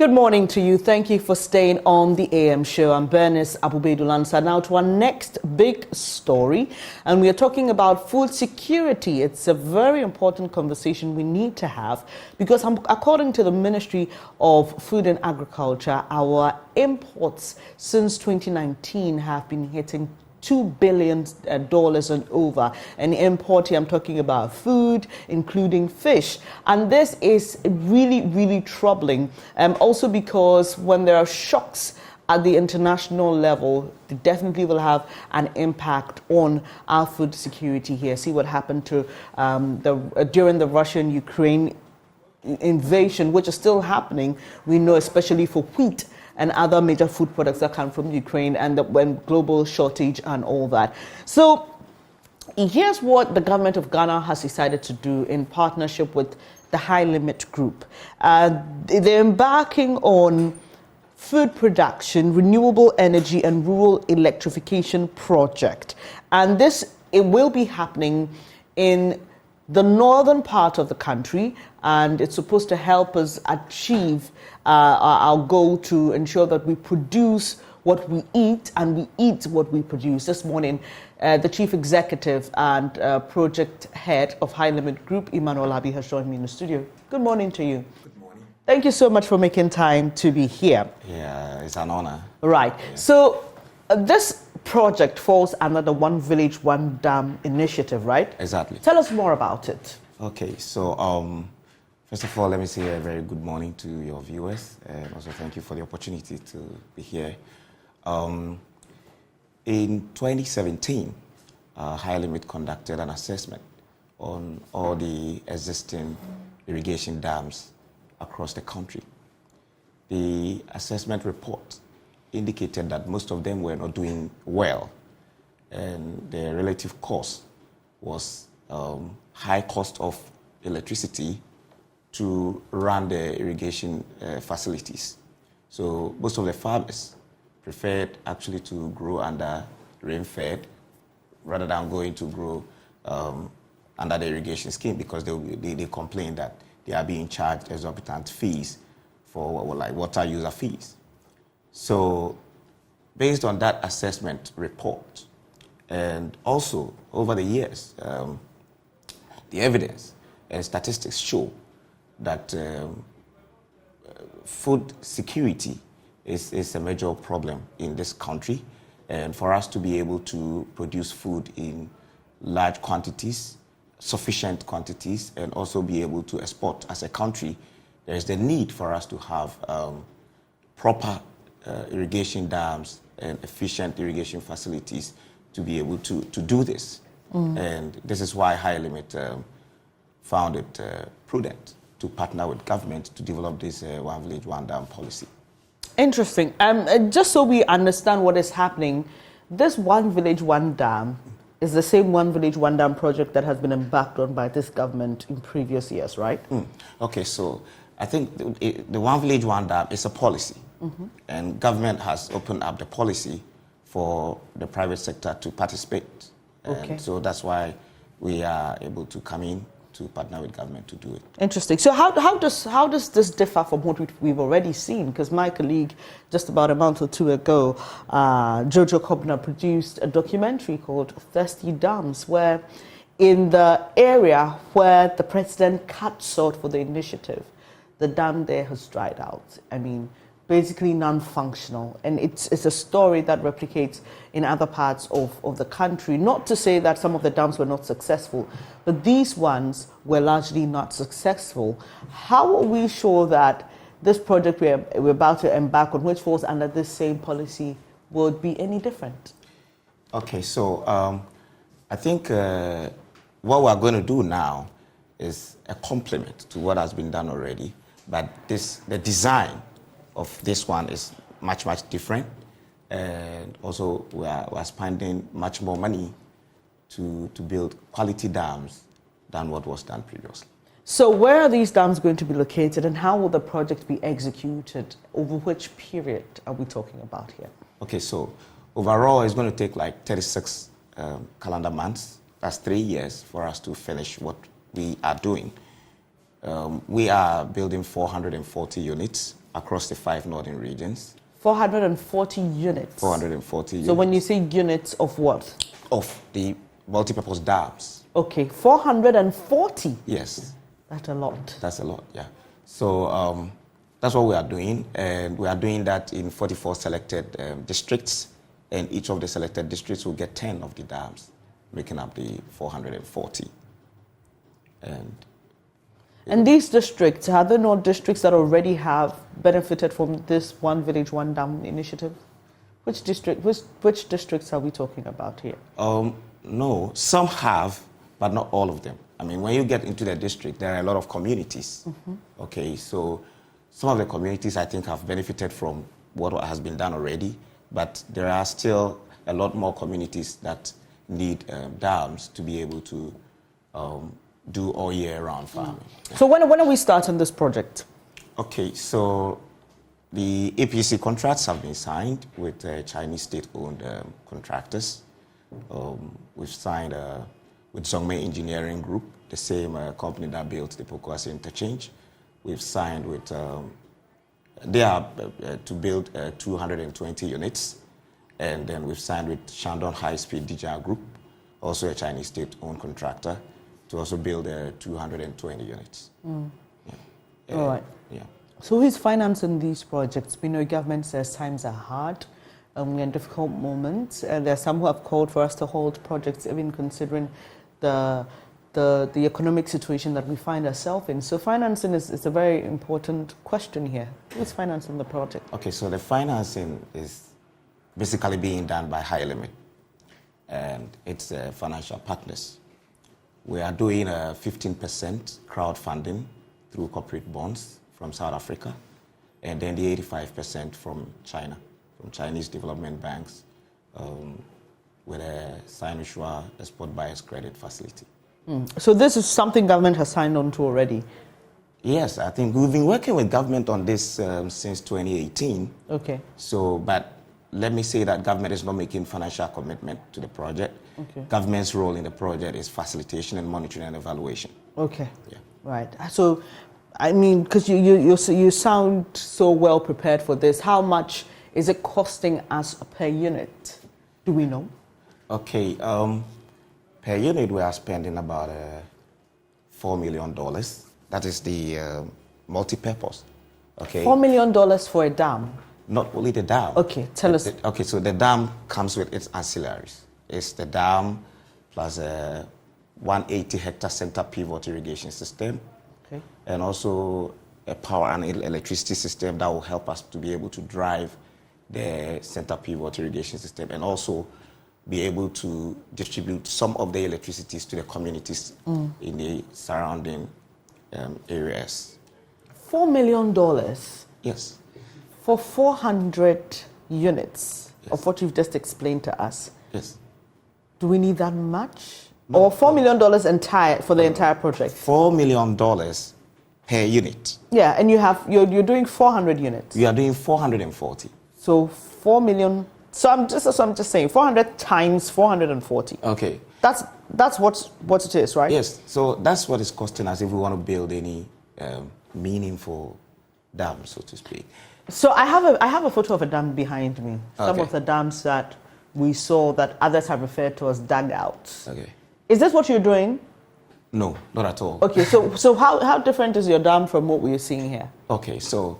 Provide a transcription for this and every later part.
Good morning to you. Thank you for staying on the AM show. I'm Bernice Abubedulansa. Now to our next big story, and we are talking about food security. It's a very important conversation we need to have because according to the Ministry of Food and Agriculture, our imports since 2019 have been hitting $2 billion and over. And import here, I'm talking about food, including fish. And this is really, really troubling. Also because when there are shocks at the international level, they definitely will have an impact on our food security here. See what happened to during the Russian-Ukraine invasion, which is still happening. We know, especially for wheat and other major food products that come from Ukraine, and the global shortage and all that. So here's what the government of Ghana has decided to do in partnership with the High Limit Group. They're embarking on food production, renewable energy and rural electrification project. And it will be happening in the northern part of the country, and it's supposed to help us achieve our goal to ensure that we produce what we eat and we eat what we produce. This morning, the Chief Executive and Project Head of High Limit Group, Emmanuel Abi, has joined me in the studio. Good morning to you. Good morning. Thank you so much for making time to be here. Yeah, it's an honor. Right. Yeah. So this project falls under the One Village, One Dam initiative, right? Exactly. Tell us more about it. Okay, so first of all, let me say a very good morning to your viewers, and also thank you for the opportunity to be here. In 2017, High Limit conducted an assessment on all the existing irrigation dams across the country. The assessment report indicated that most of them were not doing well, and the relative cost was high cost of electricity to run the irrigation facilities. So most of the farmers preferred actually to grow under rain-fed rather than going to grow under the irrigation scheme, because they complain that they are being charged exorbitant fees for like water user fees. So based on that assessment report, and also over the years, the evidence and statistics show that food security is a major problem in this country. And for us to be able to produce food in large quantities, sufficient quantities, and also be able to export as a country, there is the need for us to have proper irrigation dams and efficient irrigation facilities to be able to do this. And this is why High Limit found it prudent to partner with government to develop this One Village, One Dam policy. Interesting. Just so we understand what is happening, this One Village, One Dam is the same One Village, One Dam project that has been embarked on by this government in previous years, right? Okay, so I think the One Village, One Dam is a policy. And government has opened up the policy for the private sector to participate. Okay. And so that's why we are able to come in to partner with government to do it. Interesting. So how does this differ from what we've already seen? Because my colleague, just about a month or two ago, Jojo Kobna, produced a documentary called Thirsty Dams, where in the area where the president cut salt for the initiative, the dam there has dried out. I mean, basically non-functional, and it's a story that replicates in other parts of the country. Not to say that some of the dams were not successful, but these ones were largely not successful. How are we sure that this project we're about to embark on, which falls under this same policy, would be any different? Okay, so I think what we're going to do now is a complement to what has been done already, but the design of this one is much different, and also we're spending much more money to build quality dams than what was done previously. So where are these dams going to be located, and how will the project be executed? Over which period are we talking about here? Okay, so overall it's going to take like 36 calendar months. That's 3 years for us to finish what we are doing. We are building 440 units, across the 5 northern regions. 440 units. 440 units. So when you say units of what? Of the multipurpose dams. Okay, 440. Yes. That's a lot. That's a lot, yeah. So that's what we are doing, and we are doing that in 44 selected districts, and each of the selected districts will get 10 of the dams, making up the 440. And these districts, are there not districts that already have benefited from this One Village, One Dam initiative? Which districts are we talking about here? No, some have, but not all of them. I mean, when you get into the district, there are a lot of communities. Okay, so some of the communities, I think, have benefited from what has been done already, but there are still a lot more communities that need dams to be able to do all year round farming. So when are we starting this project? Okay, so the APC contracts have been signed with Chinese state-owned contractors. We've signed with Zhongmei Engineering Group, the same company that built the Pokuase interchange. We've signed with, they are to build 220 units. And then we've signed with Shandong High Speed Dija Group, also a Chinese state-owned contractor, to also build 220 units. Yeah. All right. Yeah. So who's financing these projects? We know government says times are hard. We're in difficult moments. There are some who have called for us to hold projects, even considering the economic situation that we find ourselves in. So financing is a very important question here. Who's financing the project? Okay, so the financing is basically being done by High Limit and its financial partners. We are doing a 15% crowdfunding through corporate bonds from South Africa, and then the 85% from China, from Chinese development banks, with a Sinusua export buyers credit facility. So this is something government has signed on to already? Yes, I think we've been working with government on this since 2018. Okay. So, but let me say that government is not making financial commitment to the project. Okay. Government's role in the project is facilitation and monitoring and evaluation. Okay. Yeah. Right. So, I mean, because you sound so well prepared for this. How much is it costing us per unit? Do we know? Okay. Per unit, we are spending about $4 million. That is the multi-purpose. Okay. $4 million for a dam? Not only the dam. Okay, tell us. Okay, so the dam comes with its ancillaries. It's the dam plus a 180-hectare center pivot irrigation system. Okay. And also a power and electricity system that will help us to be able to drive the center pivot irrigation system and also be able to distribute some of the electricities to the communities in the surrounding areas. $4 million? Yes. For 400 units of what you've just explained to us? Yes. Do we need that much? No, or $4 million for the entire project? $4 million per unit. Yeah, and you're doing 400 units. We are doing 440. So 4 million. So I'm just saying 400 times 440. Okay. That's what it is, right? Yes. So that's what it's costing us if we want to build any meaningful dam, so to speak. So I have a photo of a dam behind me. Some of the dams that we saw that others have referred to as dugouts. Okay. Is this what you're doing? No, not at all. Okay, so how different is your dam from what we're seeing here? Okay, so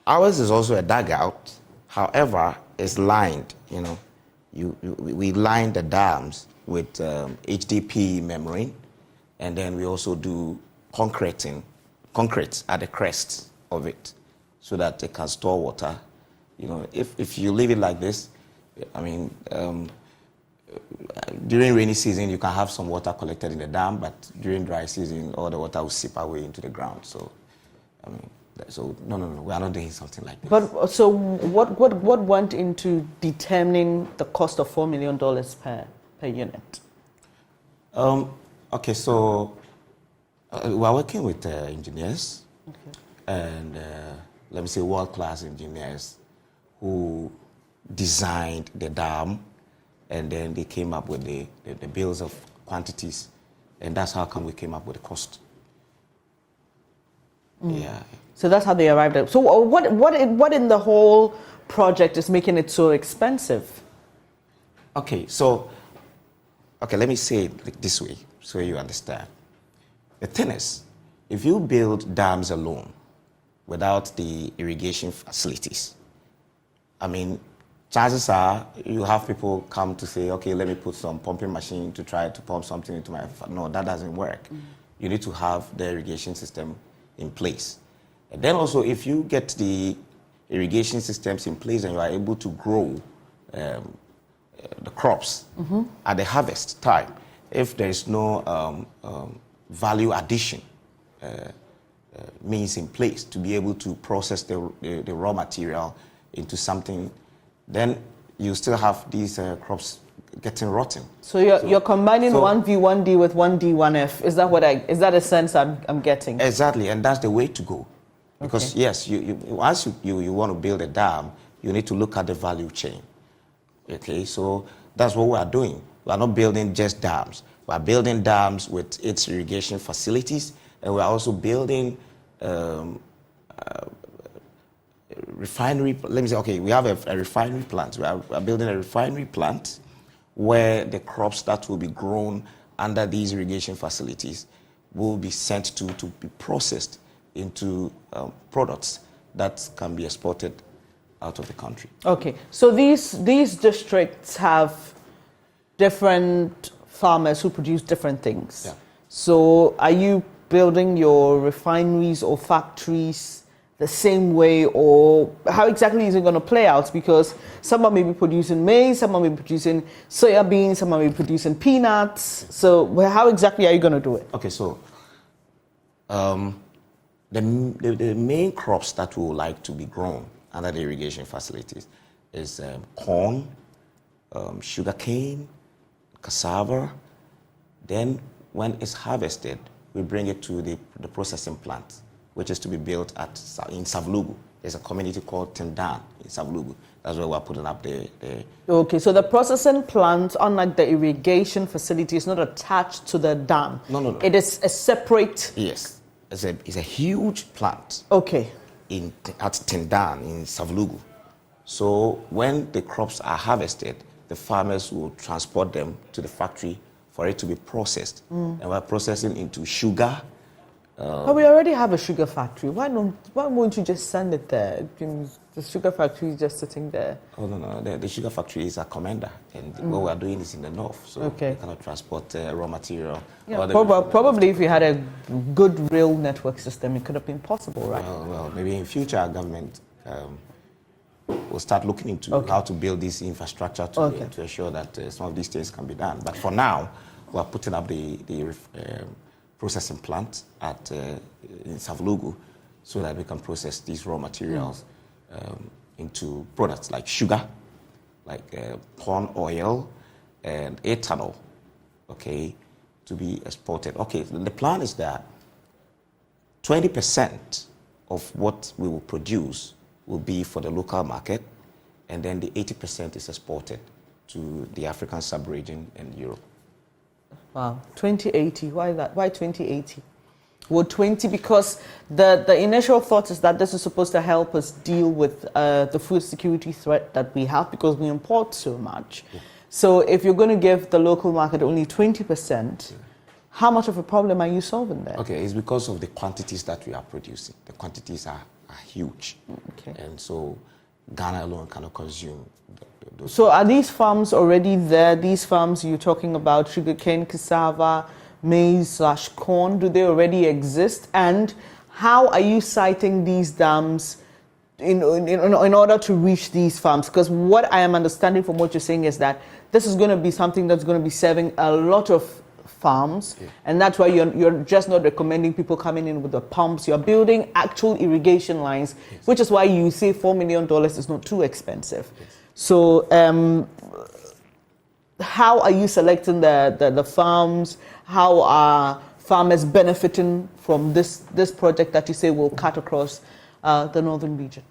ours is also a dugout. However, it's lined. You know, we line the dams with HDP membrane, and then we also do concrete at the crest of it, so that it can store water. You know, if you leave it like this, I mean, during rainy season you can have some water collected in the dam, but during dry season all the water will seep away into the ground. So, I mean, no, we are not doing something like this. But so what went into determining the cost of $4 million per unit? Okay, so we are working with engineers, and let me say world-class engineers who designed the dam, and then they came up with the bills of quantities, and that's how come we came up with the cost. Yeah. So that's how they arrived at. So what in the whole project is making it so expensive? Okay, so, let me say it like this way so you understand. The thing is, if you build dams alone without the irrigation facilities, I mean, chances are you have people come to say, okay, let me put some pumping machine to try to pump something into my... No, that doesn't work. You need to have the irrigation system in place. And then also, if you get the irrigation systems in place and you are able to grow the crops at the harvest time, if there is no value addition means in place to be able to process the raw material into something, then you still have these crops getting rotten. So you're combining 1V, 1D with 1D, 1F. Is that a sense I'm getting? Exactly, and that's the way to go. Because yes, once you want to build a dam, you need to look at the value chain. Okay, so that's what we are doing. We are not building just dams. We are building dams with its irrigation facilities, and we are also building refinery. Let me say, okay, we have a refinery plant. We are building a refinery plant where the crops that will be grown under these irrigation facilities will be sent to be processed into products that can be exported out of the country. Okay, so these districts have different farmers who produce different things. Yeah. So are you building your refineries or factories the same way, or how exactly is it going to play out? Because someone may be producing maize, someone may be producing soya beans, someone may be producing peanuts. So how exactly are you going to do it? Okay, so the main crops that we would like to be grown under the irrigation facilities is corn, sugarcane, cassava. Then when it's harvested, we bring it to the processing plant, which is to be built in Savlugu. There's a community called Tendan in Savlugu. That's where we're putting up the... Okay, so the processing plant, unlike the irrigation facility, is not attached to the dam. No. It is a separate... Yes. It's a huge plant. Okay. At Tendan in Savlugu. So when the crops are harvested, the farmers will transport them to the factory for it to be processed. And we're processing into sugar. But we already have a sugar factory. Why won't you just send it there? The sugar factory is just sitting there. Oh, no. The sugar factory is a commander. And what we're doing is in the north. So we cannot transport raw material. Yeah, probably if you had a good rail network system, it could have been possible, right? Well, maybe in future our government will start looking into how to build this infrastructure to ensure that some of these things can be done. But for now, we're putting up the processing plant in Savlugu so that we can process these raw materials into products like sugar, like corn oil, and ethanol, okay, to be exported. Okay, the plan is that 20% of what we will produce will be for the local market, and then the 80% is exported to the African sub-region and Europe. Wow, 2080. Why that? Why 2080? Well, 20 because the initial thought is that this is supposed to help us deal with the food security threat that we have because we import so much. Yeah. So if you're going to give the local market only 20%, how much of a problem are you solving there? Okay, it's because of the quantities that we are producing. The quantities are huge. Okay. And so Ghana alone cannot consume those. So are these farms already there? These farms you're talking about, sugarcane, cassava, maize/corn, do they already exist? And how are you siting these dams in order to reach these farms? Because what I am understanding from what you're saying is that this is going to be something that's going to be serving a lot of farms, and that's why you're just not recommending people coming in with the pumps. You're building actual irrigation lines, which is why you say $4 million is not too expensive. So how are you selecting the farms? How are farmers benefiting from this project that you say will cut across the northern region?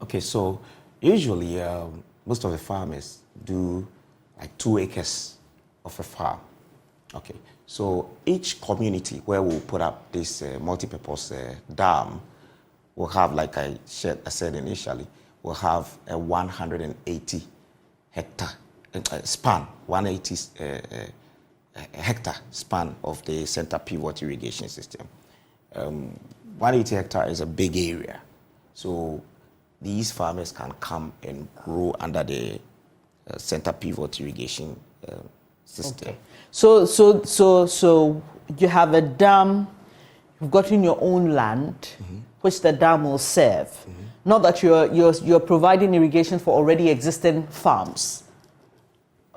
Okay, so usually most of the farmers do like 2 acres of a farm. Okay, so each community where we'll put up this multi-purpose dam we'll have, like I said initially, we'll have a 180 hectare span, 180 hectare span of the center pivot irrigation system. 180 hectare is a big area. So these farmers can come and grow under the center pivot irrigation system. Okay. So you have a dam, you've got in your own land, which the dam will serve. Not that you're providing irrigation for already existing farms.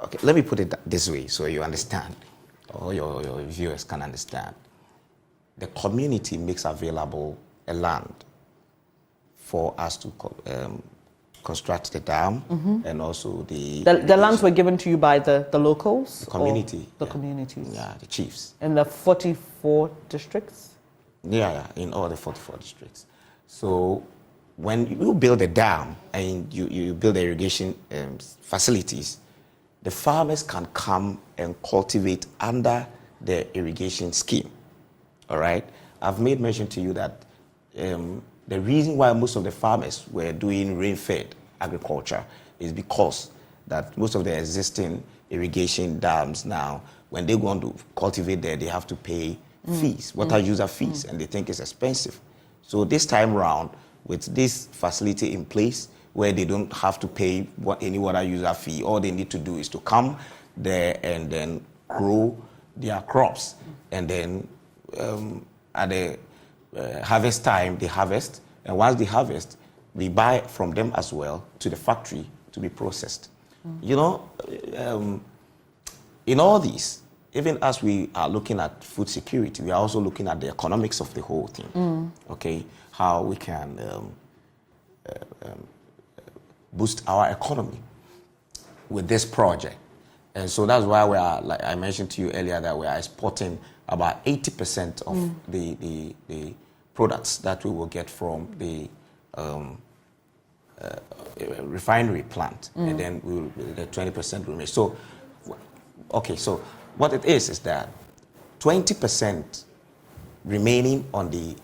Okay, let me put it this way so you understand, or your viewers can understand. The community makes available a land for us to construct the dam, and also the lands were given to you by the locals? The community. The communities? Yeah, the chiefs. In the 44 districts? Yeah, in all the 44 districts. So when you build a dam and you build the irrigation facilities, the farmers can come and cultivate under the irrigation scheme. All right? I've made mention to you that the reason why most of the farmers were doing rain-fed agriculture is because that most of the existing irrigation dams now, when they go on to cultivate there, they have to pay fees, water user fees, and they think it's expensive. So this time round, with this facility in place, where they don't have to pay any water user fee, all they need to do is to come there and then grow their crops. And then at the harvest time, they harvest. And once they harvest, we buy from them as well to the factory to be processed. You know, in all these, even as we are looking at food security, we are also looking at the economics of the whole thing. Okay, how we can boost our economy with this project. And so that's why we are, like I mentioned to you earlier, that we are exporting about 80% of the products that we will get from the refinery plant, and then the 20% remain. So, okay, so what it is that 20% remaining on the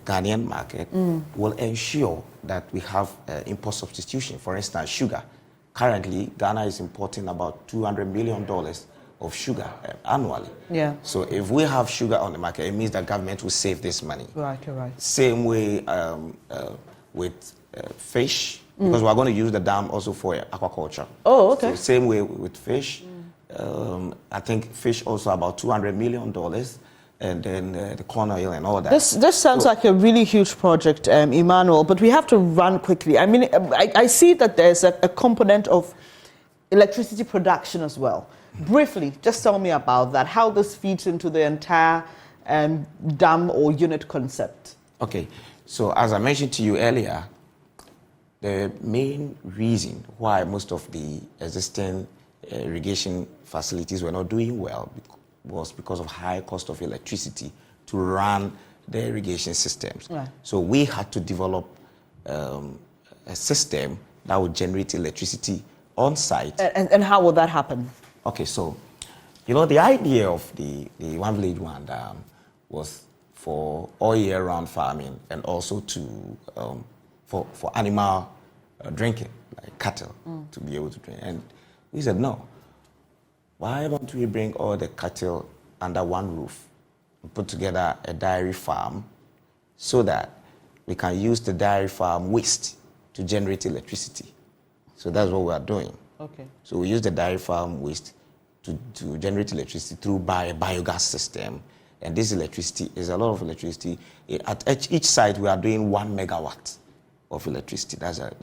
Ghanaian market will ensure that we have import substitution. For instance, sugar. Currently, Ghana is importing about $200 million of sugar annually. Yeah. So if we have sugar on the market, it means that government will save this money. Right, you're right. Same way with fish, because we're going to use the dam also for aquaculture. Oh, okay. So same way with fish. I think fish also about $200 million. And then the corn oil and all that. This sounds like a really huge project, Emmanuel, but we have to run quickly. I mean, I see that there's a component of electricity production as well. Briefly, just tell me about that, how this feeds into the entire dam or unit concept. Okay, so as I mentioned to you earlier, the main reason why most of the existing irrigation facilities were not doing well was because of high cost of electricity to run the irrigation systems. Right. So we had to develop a system that would generate electricity on site. And how would that happen? Okay, so, you know, the idea of the One Village One Dam was for all year round farming and also to for animal drinking, like cattle, to be able to drink. And we said, no. Why don't we bring all the cattle under one roof and put together a dairy farm so that we can use the dairy farm waste to generate electricity? So that's what we are doing. Okay. So we use the dairy farm waste to generate electricity through a biogas system. And this electricity is a lot of electricity. At each site, we are doing 1 megawatt of electricity. That's a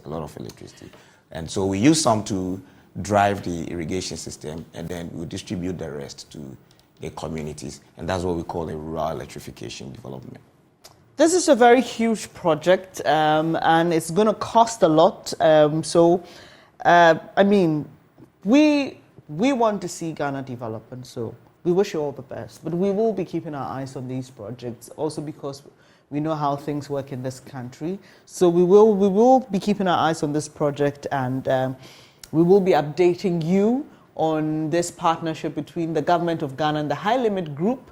lot of electricity. And so we use some to drive the irrigation system, and then we distribute the rest to the communities. And that's what we call a rural electrification development. This is a very huge project, and it's going to cost a lot. I mean, we want to see Ghana develop, and so we wish you all the best. But we will be keeping our eyes on these projects, also because we know how things work in this country. So we will be keeping our eyes on this project, and we will be updating you on this partnership between the government of Ghana and the High Limit Group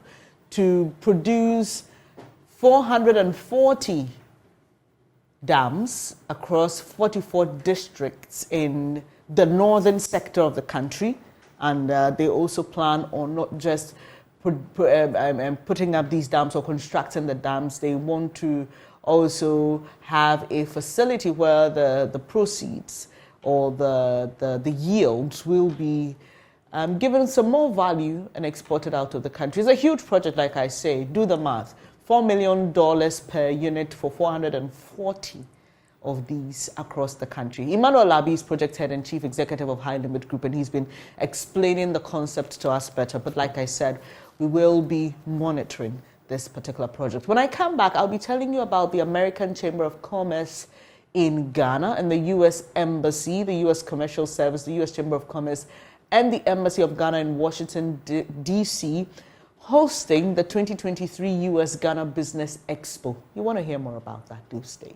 to produce 440 dams across 44 districts in the northern sector of the country. And they also plan on not just putting up these dams or constructing the dams. They want to also have a facility where the proceeds or the yields will be given some more value and exported out of the country. It's a huge project, like I say. Do the math. $4 million per unit for 440 of these across the country. Emmanuel Labi is project head and chief executive of High Limit Group, and he's been explaining the concept to us better. But like I said, we will be monitoring this particular project. When I come back, I'll be telling you about the American Chamber of Commerce in Ghana and the U.S. Embassy, the U.S. Commercial Service, the U.S. Chamber of Commerce, and the Embassy of Ghana in Washington, D.C., hosting the 2023 U.S. Ghana Business Expo. You want to hear more about that? Do stay.